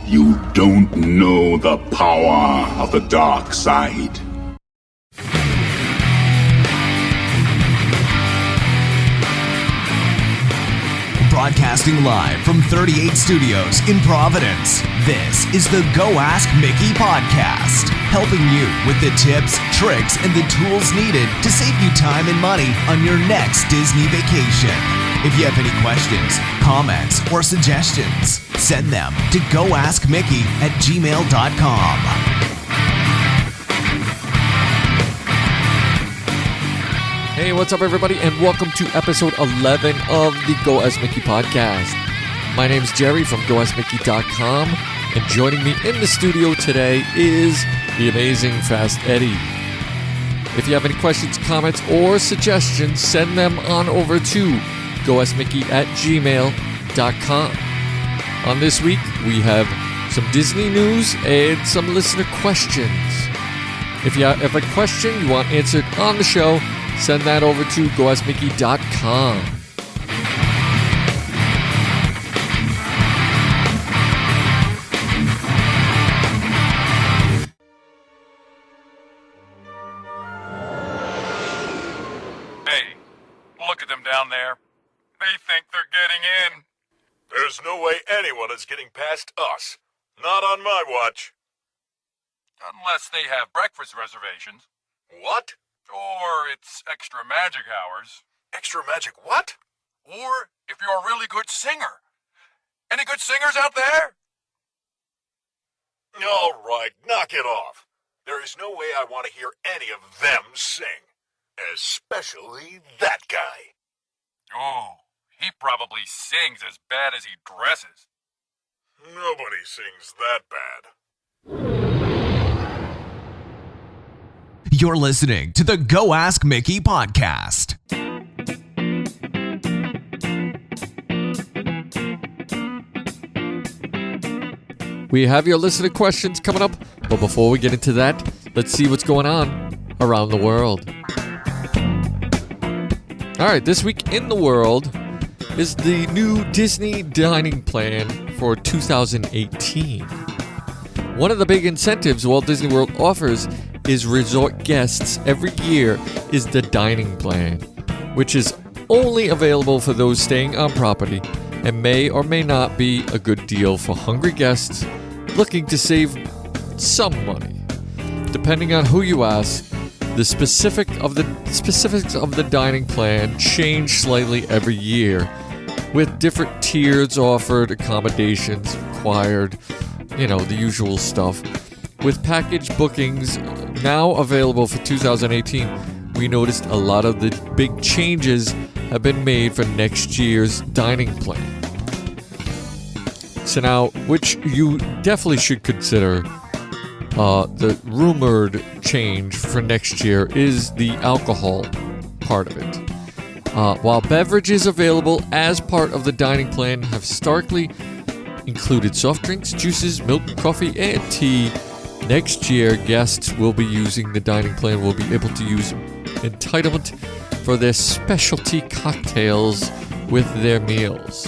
You don't know the power of the dark side. Broadcasting live from 38 Studios in Providence, this is the Go Ask Mickey podcast, helping you with the tips, tricks, and the tools needed to save you time and money on your next Disney vacation. If you have any questions, comments, or suggestions, send them to goaskmickey@gmail.com. Hey, what's up, everybody, and welcome to episode 11 of the Go Ask Mickey podcast. My name's Jerry from goaskmickey.com, and joining me in the studio today is the amazing Fast Eddie. If you have any questions, comments, or suggestions, send them on over to goaskmickey@gmail.com. On this week, we have some Disney news and some listener questions. If you have a question you want answered on the show, send that over to goaskmickey.com. Hey, look at them down there. They think they're getting in. There's no way anyone is getting past us. Not on my watch. Unless they have breakfast reservations. What? Or it's extra magic hours. Extra magic what? Or if you're a really good singer. Any good singers out there? All right, knock it off. There is no way I want to hear any of them sing. Especially that guy. Oh, he probably sings as bad as he dresses. Nobody sings that bad. You're listening to the Go Ask Mickey podcast. We have your listener questions coming up, but before we get into that, let's see what's going on around the world. All right, this week in the world is the new Disney dining plan for 2018. One of the big incentives Walt Disney World offers is resort guests every year is the dining plan, which is only available for those staying on property and may or may not be a good deal for hungry guests looking to save some money. Depending on who you ask, the specifics of the dining plan change slightly every year, with different tiers offered, accommodations required, the usual stuff. With package bookings now available for 2018, we noticed a lot of the big changes have been made for next year's dining plan. So now, which you definitely should consider, the rumored change for next year is the alcohol part of it. While beverages available as part of the dining plan have historically included soft drinks, juices, milk, coffee, and tea, next year, guests will be using the dining plan will be able to use entitlement for their specialty cocktails with their meals.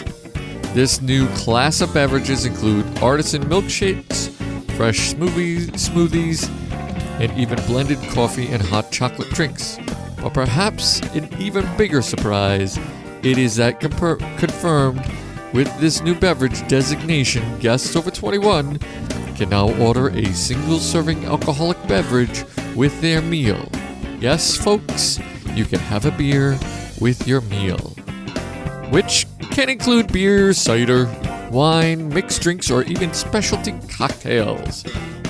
This new class of beverages include artisan milkshakes, fresh smoothies, and even blended coffee and hot chocolate drinks. But perhaps an even bigger surprise, it is that confirmed with this new beverage designation, guests over 21 can now order a single-serving alcoholic beverage with their meal. Yes, folks, you can have a beer with your meal, which can include beer, cider, wine, mixed drinks, or even specialty cocktails.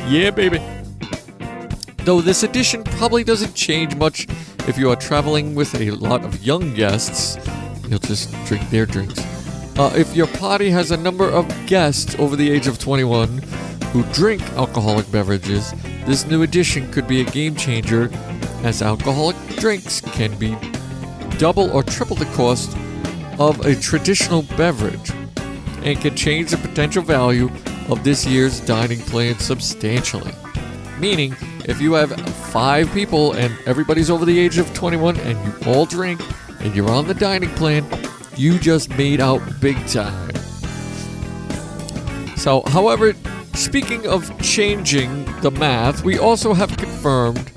Yeah, baby. Though this addition probably doesn't change much if you are traveling with a lot of young guests. You'll just drink their drinks. If your party has a number of guests over the age of 21 who drink alcoholic beverages, this new addition could be a game changer, as alcoholic drinks can be double or triple the cost of a traditional beverage and can change the potential value of this year's dining plan substantially. Meaning, if you have 5 people and everybody's over the age of 21 and you all drink and you're on the dining plan, you just made out big time. So, however, Speaking of changing the math, we also have confirmed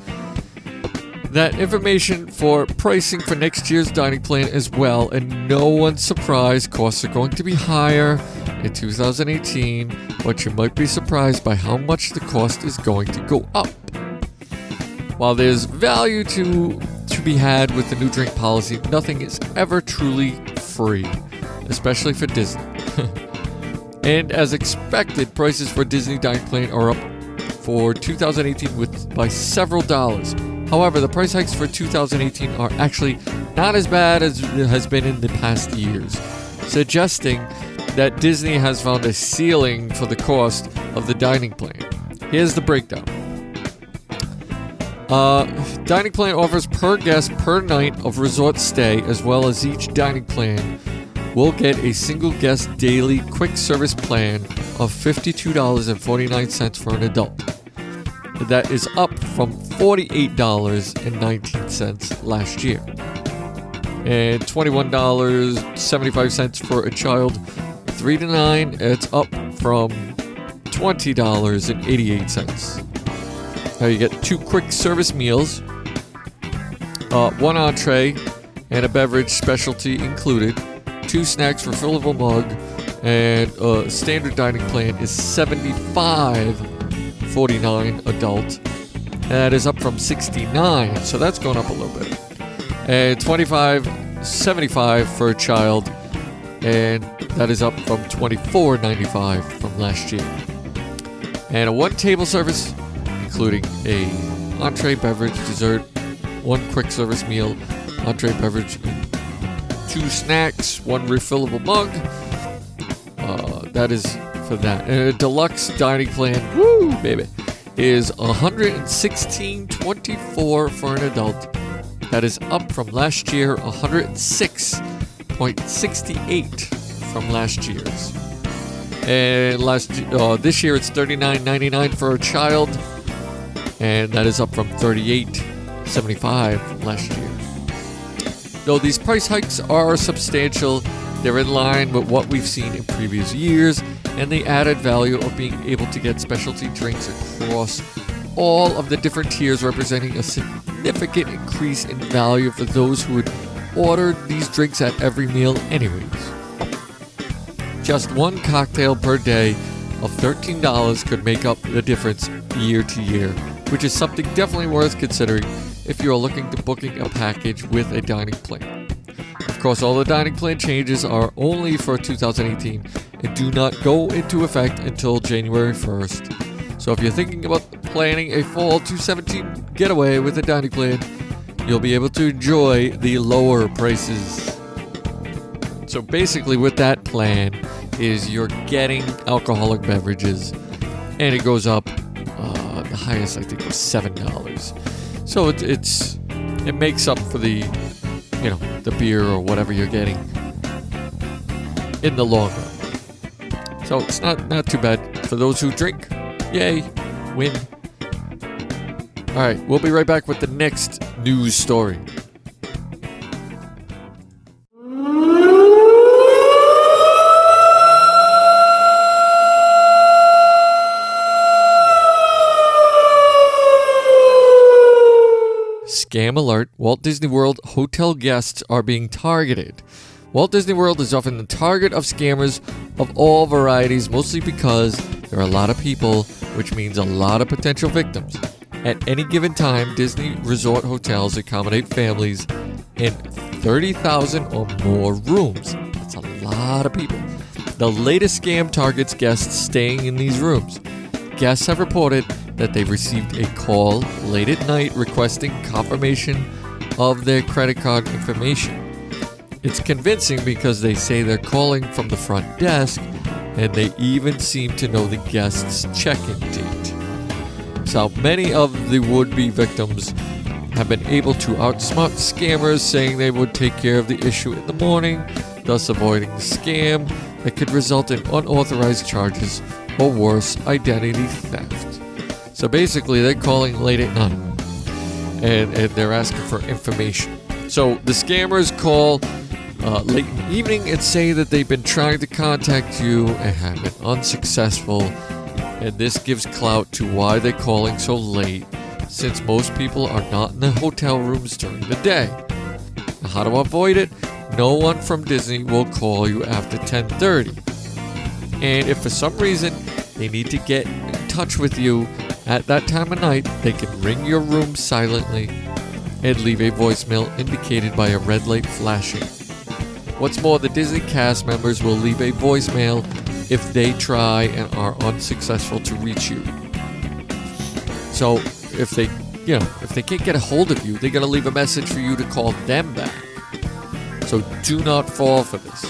that information for pricing for next year's dining plan as well, and no one's surprised costs are going to be higher in 2018, but you might be surprised by how much the cost is going to go up. While there's value to be had with the new drink policy, nothing is ever truly free, especially for Disney. And as expected, prices for Disney dining plan are up for 2018 by several dollars. However, the price hikes for 2018 are actually not as bad as it has been in the past years, suggesting that Disney has found a ceiling for the cost of the dining plan. Here's the breakdown. Dining plan offers per guest per night of resort stay, as well as each dining plan will get a single guest daily quick service plan of $52.49 for an adult. That is up from $48.19 last year. And $21.75 for a child 3 to 9. It's up from $20.88. Now you get 2 quick service meals, 1 entree, and a beverage specialty included, 2 snacks, refillable mug, and a standard dining plan is $75.49 adult. That is up from $69, so that's going up a little bit. And $25.75 for a child, and that is up from $24.95 from last year. And a 1 table service, including a entree, beverage, dessert, 1 quick service meal, entree, beverage, 2 snacks, 1 refillable mug. That is for that. And a deluxe dining plan, woo, baby, is $116.24 for an adult. That is up from last year, $106.68 from last year's. And this year it's $39.99 for a child, and that is up from $38.75 from last year. Though these price hikes are substantial, they're in line with what we've seen in previous years, and the added value of being able to get specialty drinks across all of the different tiers, representing a significant increase in value for those who would order these drinks at every meal anyways. Just 1 cocktail per day of $13 could make up the difference year to year, which is something definitely worth considering if you are looking to booking a package with a dining plan. Of course, all the dining plan changes are only for 2018 and do not go into effect until January 1st. So if you're thinking about planning a fall 2017 getaway with a dining plan, you'll be able to enjoy the lower prices. So basically with that plan is you're getting alcoholic beverages, and it goes up, the highest I think was $7. So it makes up for the beer or whatever you're getting in the long run. So it's not too bad for those who drink. Yay, win. All right, we'll be right back with the next news story. Scam alert, Walt Disney World hotel guests are being targeted. Walt Disney World is often the target of scammers of all varieties, mostly because there are a lot of people, which means a lot of potential victims. At any given time, Disney resort hotels accommodate families in 30,000 or more rooms. That's a lot of people. The latest scam targets guests staying in these rooms. Guests have reported that they received a call late at night requesting confirmation of their credit card information. It's convincing because they say they're calling from the front desk, and they even seem to know the guest's check-in date. So many of the would-be victims have been able to outsmart scammers, saying they would take care of the issue in the morning, thus avoiding the scam that could result in unauthorized charges or worse, identity theft. So basically, they're calling late at night, and they're asking for information. So the scammers call late in the evening and say that they've been trying to contact you and have been unsuccessful, and this gives clout to why they're calling so late, since most people are not in the hotel rooms during the day. Now, how to avoid it? No one from Disney will call you after 10:30. And if for some reason they need to get in touch with you at that time of night, they can ring your room silently and leave a voicemail indicated by a red light flashing. What's more, the Disney cast members will leave a voicemail if they try and are unsuccessful to reach you. So if they can't get a hold of you, they're going to leave a message for you to call them back. So do not fall for this.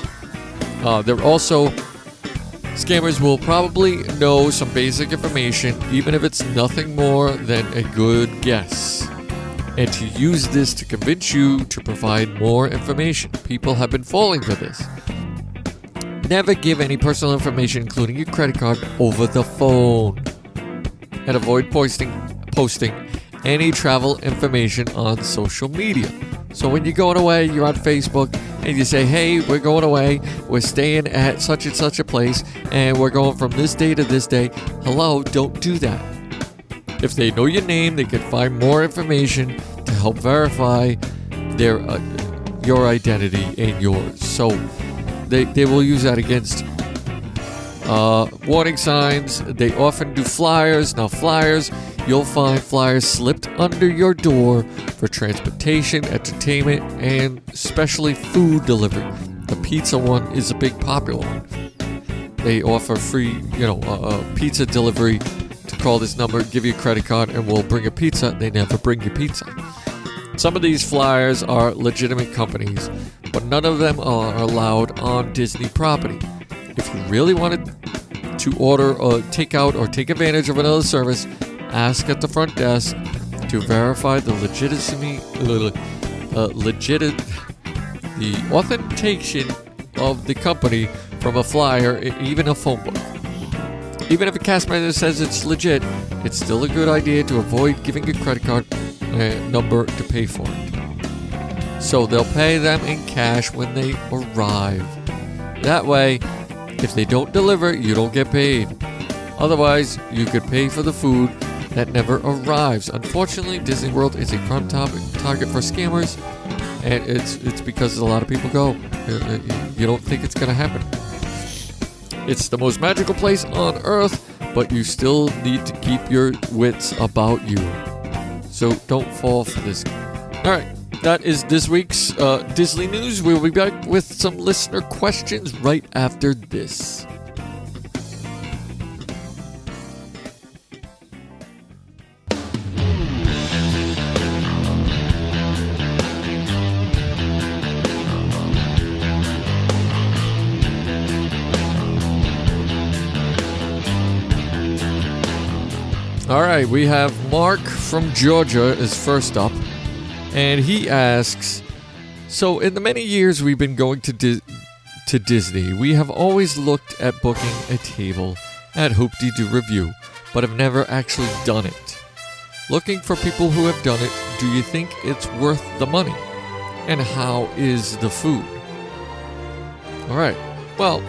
Scammers will probably know some basic information, even if it's nothing more than a good guess, and to use this to convince you to provide more information. People have been falling for this. Never give any personal information, including your credit card, over the phone. And avoid posting any travel information on social media. So when you're going away, you're on Facebook, and you say, hey, we're going away, we're staying at such and such a place, and we're going from this day to this day. Hello, don't do that. If they know your name, they can find more information to help verify your identity and yours. So they will use that against warning signs. They often do flyers. Now flyers, you'll find flyers slipped under your door for transportation, entertainment, and especially food delivery. The pizza one is a big popular one. They offer free, pizza delivery. To call this number, give you a credit card, and we'll bring a pizza. They never bring you pizza. Some of these flyers are legitimate companies, but none of them are allowed on Disney property. If you really wanted to order or take out or take advantage of another service, ask at the front desk to verify the authentication of the company from a flyer, even a phone book. Even if a cast member says it's legit, it's still a good idea to avoid giving a credit card number to pay for it. So they'll pay them in cash when they arrive. That way, if they don't deliver, you don't get paid. Otherwise, you could pay for the food that never arrives. Unfortunately, Disney World is a prime target for scammers, and it's because a lot of people go. You don't think it's going to happen. It's the most magical place on Earth, but you still need to keep your wits about you. So don't fall for this. All right, that is this week's Disney News. We'll be back with some listener questions right after this. All right, we have Mark from Georgia is first up, and he asks, so in the many years we've been going to Disney, we have always looked at booking a table at Hoop-Dee-Doo Review, but have never actually done it. Looking for people who have done it, do you think it's worth the money? And how is the food? All right, well,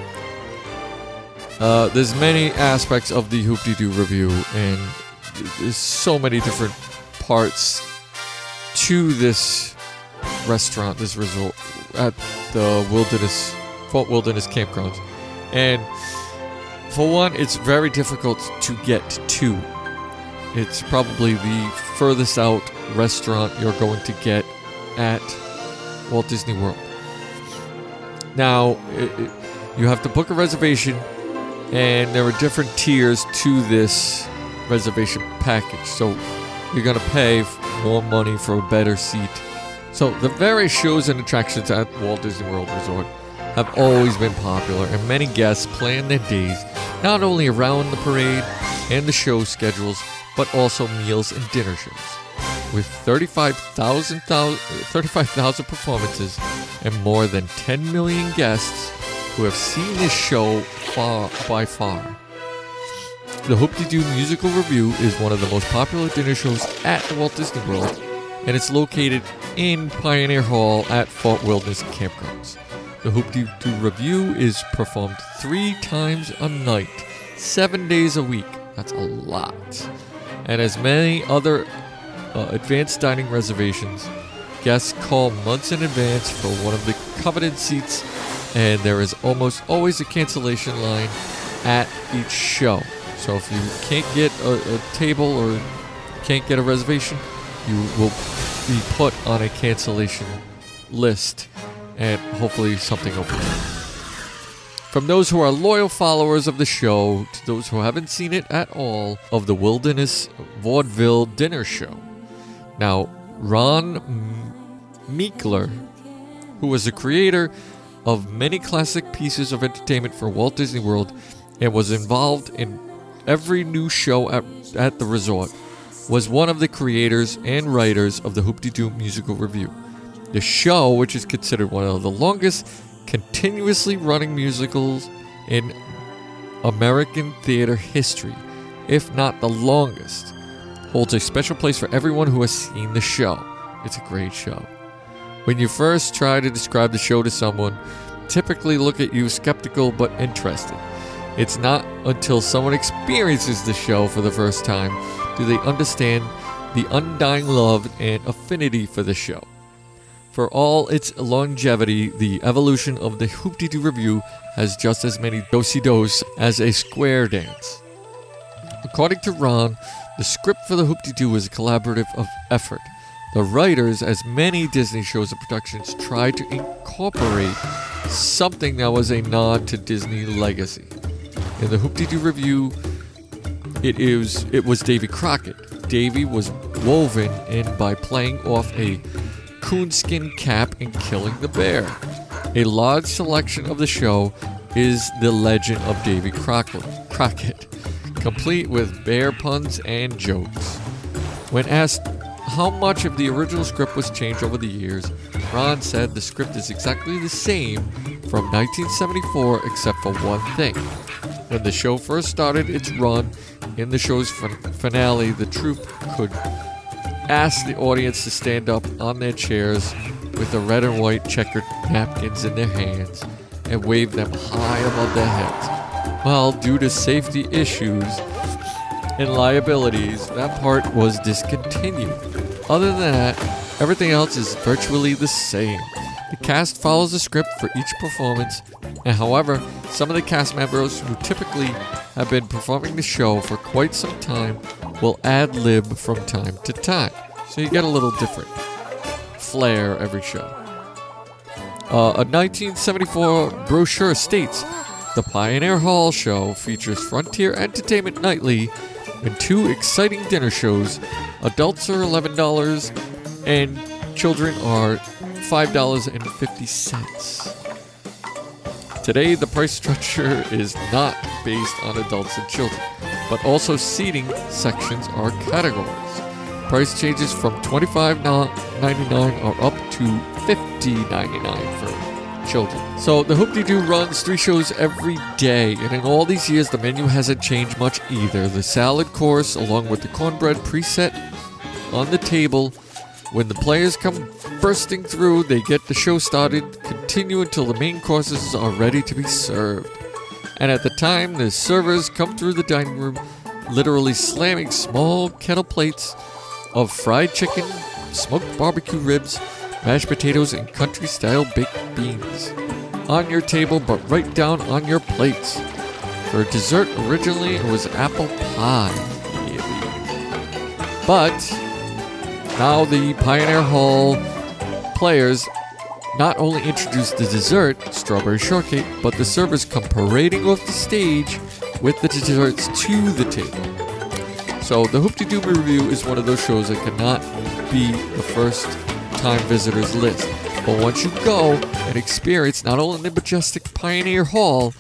there's many aspects of the Hoop-Dee-Doo Review, and there's so many different parts to this restaurant, this resort at the Fort Wilderness Campgrounds. And for one, it's very difficult to get to. It's probably the furthest out restaurant you're going to get at Walt Disney World. Now, you have to book a reservation, and there are different tiers to this reservation package, so you're going to pay more money for a better seat. So the various shows and attractions at Walt Disney World Resort have always been popular, and many guests plan their days not only around the parade and the show schedules, but also meals and dinner shows. With 35,000 performances and more than 10 million guests who have seen this show by far. The Hoop-Dee-Doo Musical Review is one of the most popular dinner shows at the Walt Disney World, and it's located in Pioneer Hall at Fort Wilderness Campgrounds. The Hoop-Dee-Doo Review is performed 3 times a night, 7 days a week, That's a lot. And as many other advanced dining reservations, guests call months in advance for one of the coveted seats, and there is almost always a cancellation line at each show. So if you can't get a table or can't get a reservation, you will be put on a cancellation list, and hopefully something opens up. From those who are loyal followers of the show to those who haven't seen it at all, of the Wilderness Vaudeville Dinner Show. Now, Ron Meekler, who was the creator of many classic pieces of entertainment for Walt Disney World and was involved in every new show at the resort, was one of the creators and writers of the Hoop-Dee-Doo Musical Revue. The show, which is considered one of the longest continuously running musicals in American theater history, if not the longest, holds a special place for everyone who has seen the show. It's a great show. When you first try to describe the show to someone, typically look at you skeptical but interested. It's not until someone experiences the show for the first time do they understand the undying love and affinity for the show. For all its longevity, the evolution of the Hoop-Dee-Doo Revue has just as many do-si-dos as a square dance. According to Ron, the script for the Hoop-Dee-Doo was a collaborative effort. The writers, as many Disney shows and productions, tried to incorporate something that was a nod to Disney legacy. In the Hoop-Dee-Doo Revue, it was Davy Crockett. Davy was woven in by playing off a coonskin cap and killing the bear. A large selection of the show is The Legend of Davy Crockett, complete with bear puns and jokes. When asked how much of the original script was changed over the years, Ron said the script is exactly the same from 1974 except for one thing. When the show first started its run, in the show's finale, the troupe could ask the audience to stand up on their chairs with the red and white checkered napkins in their hands and wave them high above their heads. Well, due to safety issues and liabilities, that part was discontinued. Other than that, everything else is virtually the same. The cast follows the script for each performance, and however, some of the cast members who typically have been performing the show for quite some time will ad-lib from time to time. So you get a little different flair every show. A 1974 brochure states, the Pioneer Hall show features Frontier Entertainment Nightly and two exciting dinner shows. Adults are $11 and children are $5.50. Today, the price structure is not based on adults and children, but also seating sections are categorized. Price changes from $25.99 are up to $50.99 for children. So the Hoop-Dee-Doo runs 3 shows every day, and in all these years, the menu hasn't changed much either. The salad course, along with the cornbread preset on the table. When the players come bursting through, they get the show started, continue until the main courses are ready to be served. And at the time, the servers come through the dining room, literally slamming small kettle plates of fried chicken, smoked barbecue ribs, mashed potatoes, and country-style baked beans on your table, but right down on your plates. For dessert, originally it was apple pie. But now the Pioneer Hall players not only introduce the dessert, strawberry shortcake, but the servers come parading off the stage with the desserts to the table. So the Hoop-Dee-Doo Revue is one of those shows that cannot be the first time visitors list. But once you go and experience not only the majestic Pioneer Hall,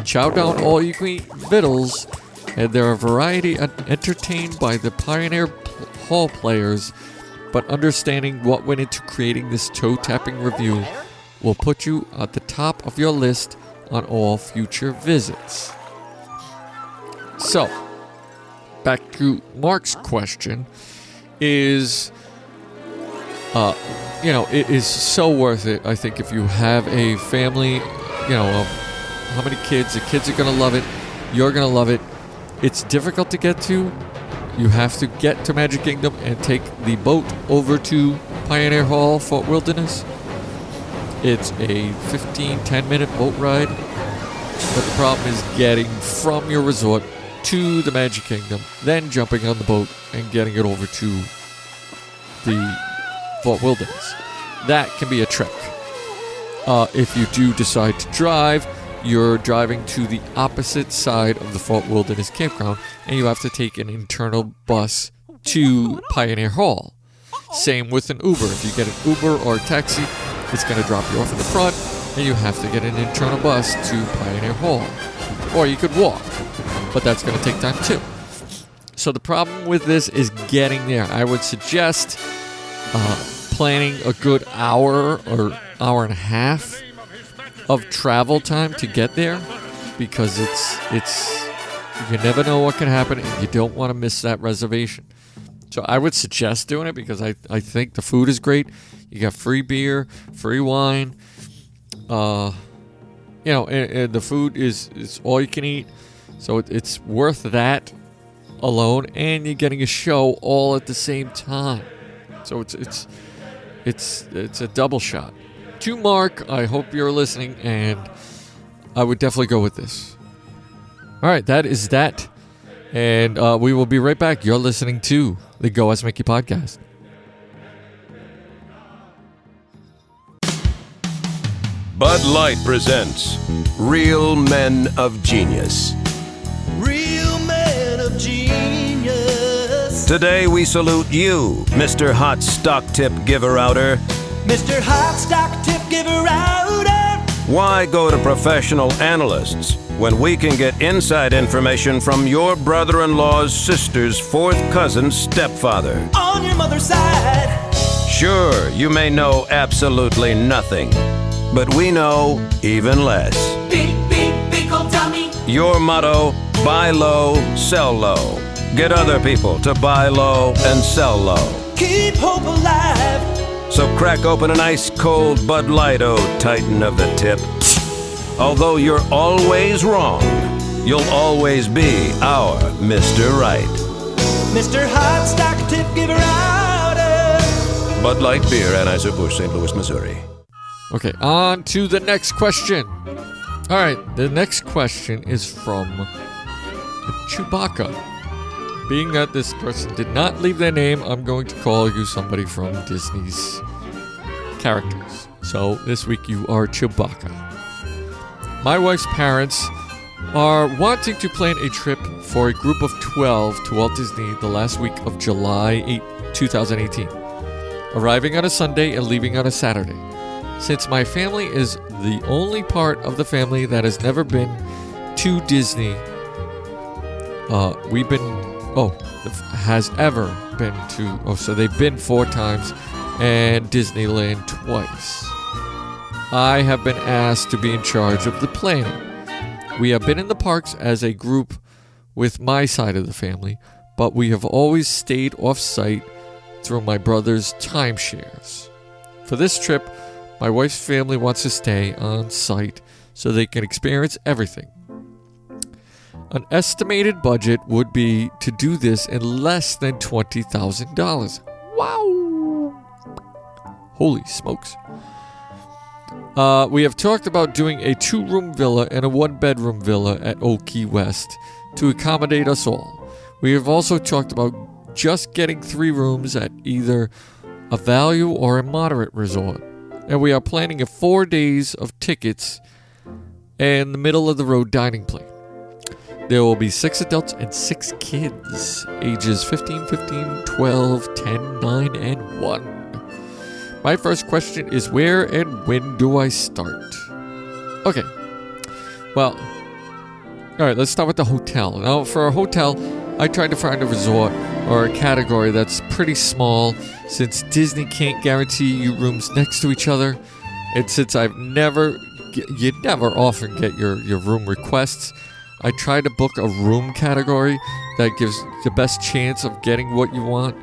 chow down all you can eat victuals, and there are a variety entertained by the Pioneer Hall players, but understanding what went into creating this toe-tapping review will put you at the top of your list on all future visits. So, back to Mark's question is, it is so worth it, I think, if you have a family, of how many kids, the kids are going to love it, you're going to love it, it's difficult to get to. You have to get to Magic Kingdom and take the boat over to Pioneer Hall, Fort Wilderness. It's a 10-minute boat ride. But the problem is getting from your resort to the Magic Kingdom, then jumping on the boat and getting it over to the Fort Wilderness. That can be a trek. If you do decide to drive, you're driving to the opposite side of the Fort Wilderness campground, and you have to take an internal bus to Pioneer Hall. Same with an Uber. If you get an Uber or a taxi, it's going to drop you off in the front, and you have to get an internal bus to Pioneer Hall. Or you could walk, but that's going to take time too. So the problem with this is getting there. I would suggest planning a good hour or hour and a half of travel time to get there, because it's you never know what can happen, and you don't want to miss that reservation. So I would suggest doing it because I think the food is great. You got free beer, free wine. And the food is all you can eat. So it's worth that alone, and you're getting a show all at the same time. So it's a double shot. To Mark, I hope you're listening, and I would definitely go with this. All right, that is that. And we will be right back. You're listening to the Go Ask Mickey podcast. Bud Light presents Real Men of Genius. Real men of genius. Today we salute you, Mr. Hot Stock Tip Giver-Outer. Mr. Hot Stock Tip Giver-Outer. Why go to professional analysts when we can get inside information from your brother-in-law's sister's fourth cousin's stepfather? On your mother's side. Sure, you may know absolutely nothing, but we know even less. Beep, beep, beep, old dummy. Your motto, buy low, sell low. Get other people to buy low and sell low. Keep hope alive. So crack open an ice-cold Bud Light, oh Titan of the Tip. Although you're always wrong, you'll always be our Mr. Right. Mr. Hot Stock Tip Giver-Outer. Bud Light Beer, Anheuser-Busch, St. Louis, Missouri. Okay, on to the next question. All right, the next question is from Chewbacca. Being that this person did not leave their name, I'm going to call you somebody from Disney's characters. So this week you are Chewbacca. My wife's parents are wanting to plan a trip for a group of 12 to Walt Disney the last week of July 2018, arriving on a Sunday and leaving on a Saturday. Since my family is the only part of the family that has never been to Disney, so they've been 4 times and Disneyland twice. I have been asked to be in charge of the planning. We have been in the parks as a group with my side of the family, but we have always stayed off-site through my brother's timeshares. For this trip, my wife's family wants to stay on site so they can experience everything. An estimated budget would be to do this in less than $20,000. Wow! Holy smokes. We have talked about doing a 2-room villa and a 1-bedroom villa at Old Key West to accommodate us all. We have also talked about just getting 3 rooms at either a value or a moderate resort. And we are planning a 4 days of tickets and the middle of the road dining plan. There will be 6 adults and 6 kids, ages 15, 12, 10, 9, and 1. My first question is, where and when do I start? Okay. Well, all right, let's start with the hotel. Now, for a hotel, I tried to find a resort or a category that's pretty small, since Disney can't guarantee you rooms next to each other. And since you never often get your room requests, I tried to book a room category that gives the best chance of getting what you want.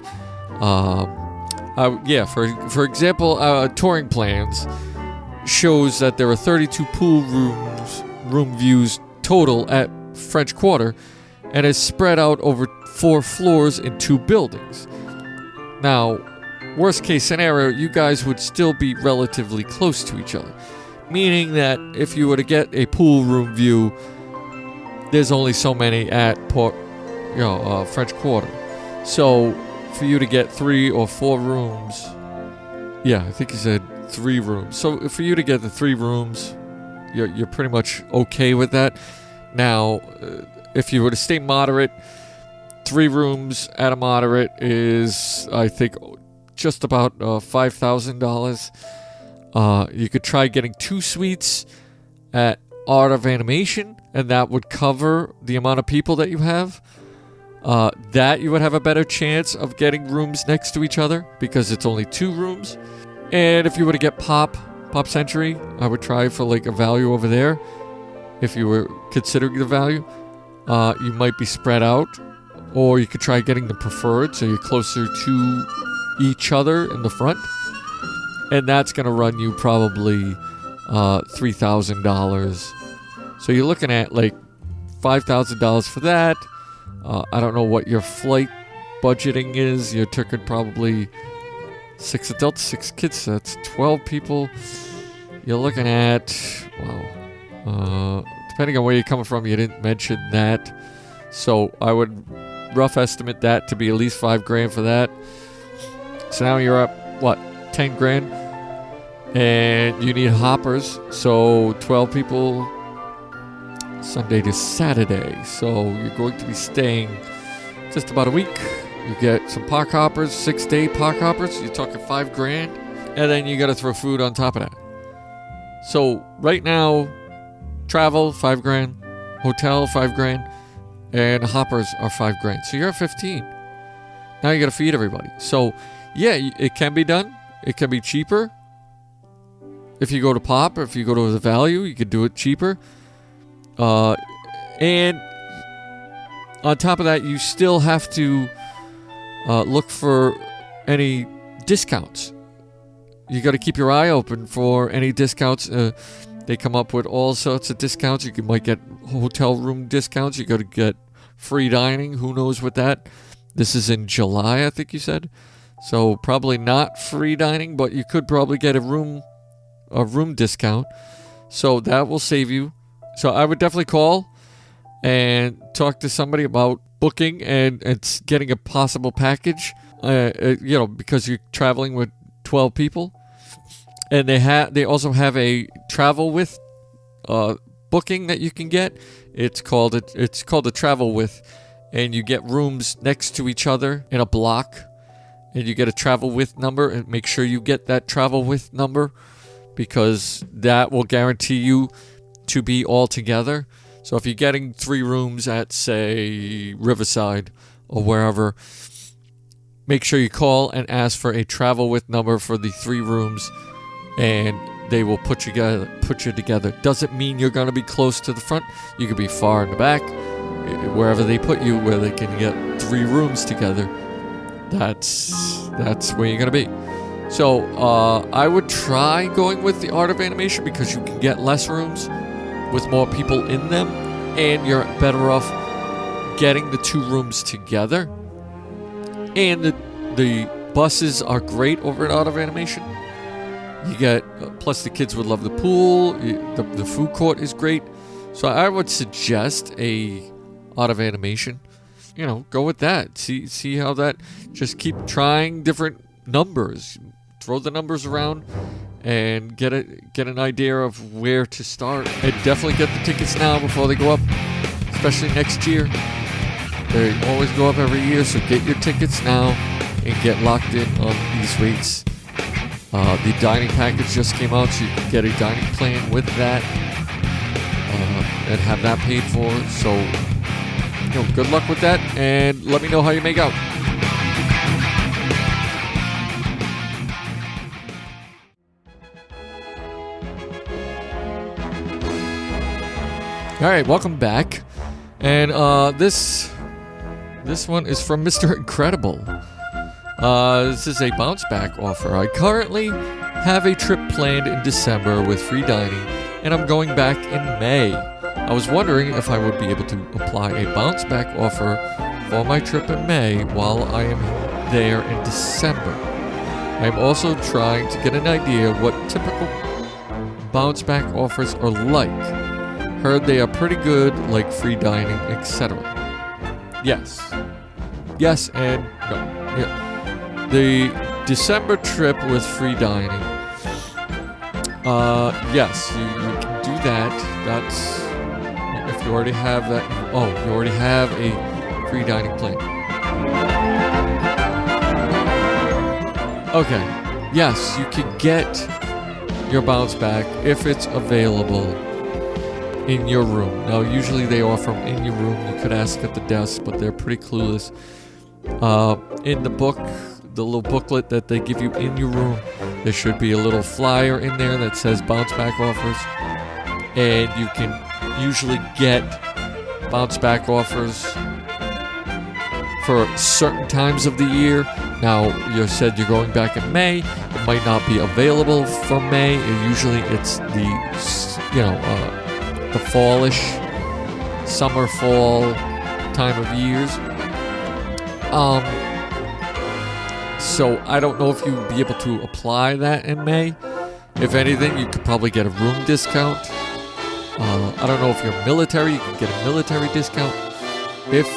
For example, touring plans shows that there are 32 pool room views total at French Quarter, and is spread out over 4 floors in 2 buildings. Now, worst case scenario, you guys would still be relatively close to each other, meaning that if you were to get a pool room view, there's only so many at French Quarter. So for you to get 3 or 4 rooms, yeah, I think he said 3 rooms. So for you to get the 3 rooms, you're pretty much okay with that. Now, if you were to stay moderate, 3 rooms at a moderate is, I think, just about $5,000. You could try getting 2 suites at Art of Animation, and that would cover the amount of people that you have. That you would have a better chance of getting rooms next to each other because it's only 2 rooms. And if you were to get Pop Century, I would try for like a value over there. If you were considering the value, you might be spread out, or you could try getting the preferred, so you're closer to each other in the front, and that's going to run you probably $3,000. So you're looking at like $5,000 for that. I don't know what your flight budgeting is. You're talking probably 6 adults, 6 kids, so that's 12 people. You're looking at, depending on where you're coming from, you didn't mention that. So I would rough estimate that to be at least $5,000 for that. So now you're up, $10,000? And you need hoppers, so 12 people, Sunday to Saturday. So you're going to be staying just about a week. You get some park hoppers, 6-day park hoppers. You're talking $5,000, and then you got to throw food on top of that. So right now, travel $5,000, hotel $5,000, and hoppers are $5,000. So you're at 15. Now you got to feed everybody. So yeah, it can be done. It can be cheaper. If you go to Pop, or if you go to the Value, you could do it cheaper. And on top of that, you still have to look for any discounts. You got to keep your eye open for any discounts. They come up with all sorts of discounts. You might get hotel room discounts. You got to get free dining. Who knows what that? This is in July, I think you said. So probably not free dining, but you could probably get a room discount. So that will save you. So I would definitely call and talk to somebody about booking and getting a possible package. Because you're traveling with 12 people, and they also have a travel with booking that you can get. It's called a travel with, and you get rooms next to each other in a block, and you get a travel with number, and make sure you get that travel with number, because that will guarantee you to be all together. So if you're getting 3 rooms at, say, Riverside or wherever, make sure you call and ask for a travel with number for the 3 rooms, and they will put you together. Doesn't mean you're going to be close to the front. You could be far in the back, wherever they put you, where they can get 3 rooms together. That's where you're going to be. So I would try going with the Art of Animation, because you can get less rooms with more people in them, and you're better off getting the 2 rooms together. And the buses are great over at Art of Animation. You get, plus the kids would love the pool. The food court is great. So I would suggest a Art of Animation. Go with that. See how that. Just keep trying different numbers. Throw the numbers around and get an idea of where to start. And definitely get the tickets now before they go up, especially next year. They always go up every year, so get your tickets now and get locked in on these rates. The dining package just came out, so you can get a dining plan with that and have that paid for. So, good luck with that, and let me know how you make out. All right, welcome back, and this one is from Mr. Incredible. This is a bounce back offer. I currently have a trip planned in December with free dining, and I'm going back in May. I was wondering if I would be able to apply a bounce back offer for my trip in May while I am there in December. I am also trying to get an idea what typical bounce back offers are like. Heard they are pretty good, like free dining, etc. Yes. Yes and no. Yeah. The December trip with free dining. Yes, you can do that. That's if you already have that. Oh, you already have a free dining plan. Okay. Yes, you can get your bounce back if it's available in your room. Now, usually they offer them in your room. You could ask at the desk, but they're pretty clueless. In the book, the little booklet that they give you in your room, there should be a little flyer in there that says bounce back offers. And you can usually get bounce back offers for certain times of the year. Now, you said you're going back in May. It might not be available for May. Usually it's the, the fallish, summer, fall time of years. So I don't know if you'd be able to apply that in May. If anything, you could probably get a room discount. I don't know if you're military, you can get a military discount. If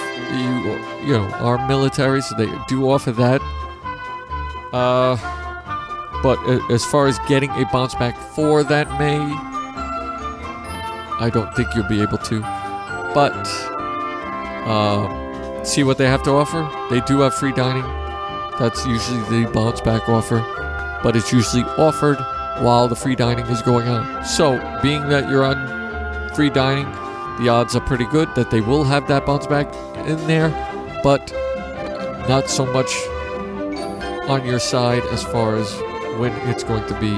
you are military, so they do offer that. But as far as getting a bounce back for that May, I don't think you'll be able to. But see what they have to offer. They do have free dining. That's usually the bounce back offer, but it's usually offered while the free dining is going on. So, being that you're on free dining, the odds are pretty good that they will have that bounce back in there, but not so much on your side as far as when it's going to be,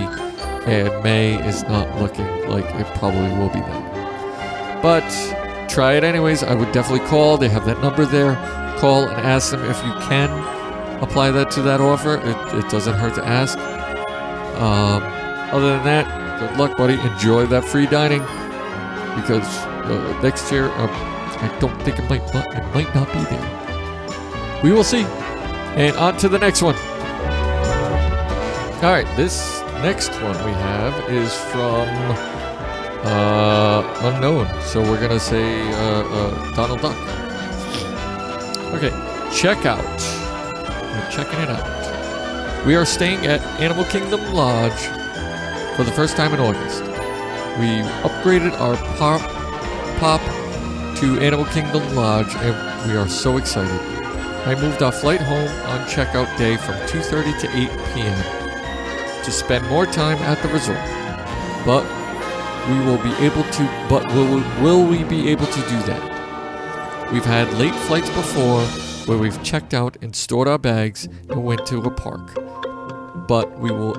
and May is not looking like it probably will be then. But try it anyways. I would definitely call. They have that number there. Call and ask them if you can apply that to that offer. It doesn't hurt to ask. Other than that, good luck, buddy. Enjoy that free dining, because next year I don't think it might not be there. We will see. And on to the next one. All right, this next one we have is from unknown. So we're gonna say Donald Duck. Okay, check out. We're checking it out. We are staying at Animal Kingdom Lodge for the first time in August. We upgraded our pop to Animal Kingdom Lodge, and we are so excited. I moved our flight home on checkout day from 2:30 to 8 p.m. to spend more time at the resort. But will we be able to do that? We've had late flights before where we've checked out and stored our bags and went to a park. But will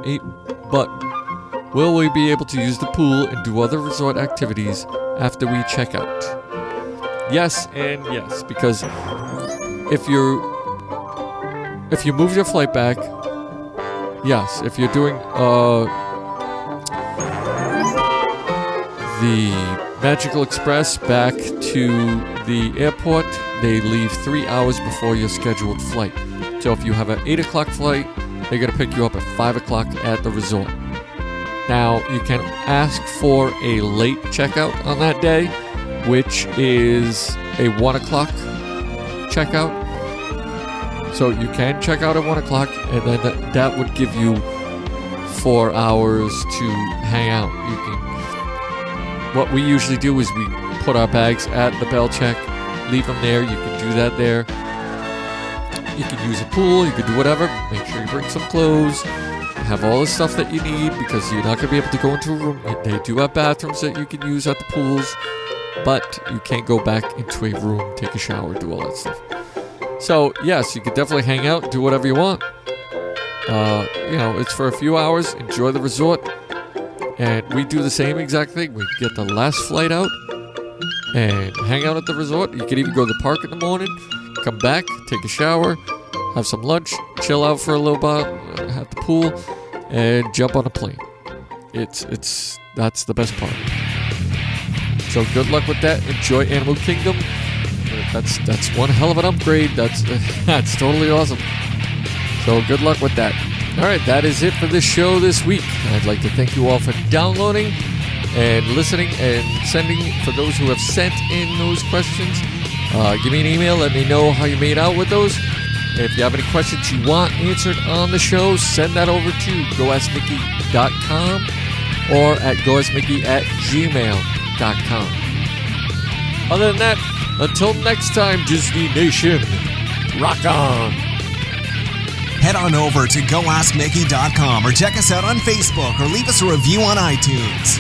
we be able to use the pool and do other resort activities after we check out? Yes and yes, because if you move your flight back, yes, if you're doing the Magical Express back to the airport, they leave 3 hours before your scheduled flight. So if you have an 8 o'clock flight, they're going to pick you up at 5 o'clock at the resort. Now, you can ask for a late checkout on that day, which is a 1 o'clock checkout. So you can check out at 1 o'clock, and then that would give you 4 hours to hang out. What we usually do is we put our bags at the bell check, leave them there. You can do that there. You can use a pool, you can do whatever. Make sure you bring some clothes, have all the stuff that you need, because you're not going to be able to go into a room. They do have bathrooms that you can use at the pools, but you can't go back into a room, take a shower, do all that stuff. So, yes, you can definitely hang out, do whatever you want. It's for a few hours. Enjoy the resort. And we do the same exact thing. We get the last flight out and hang out at the resort. You can even go to the park in the morning, come back, take a shower, have some lunch, chill out for a little bit at the pool, and jump on a plane. That's the best part. So good luck with that. Enjoy Animal Kingdom. That's one hell of an upgrade. That's totally awesome. So good luck with that. All right, that is it for this show this week. I'd like to thank you all for downloading and listening and sending. For those who have sent in those questions, give me an email. Let me know how you made out with those. If you have any questions you want answered on the show, send that over to goaskmickey.com or at goaskmickey@gmail.com. Other than that, until next time, Disney Nation, rock on. Head on over to goaskmickey.com or check us out on Facebook or leave us a review on iTunes.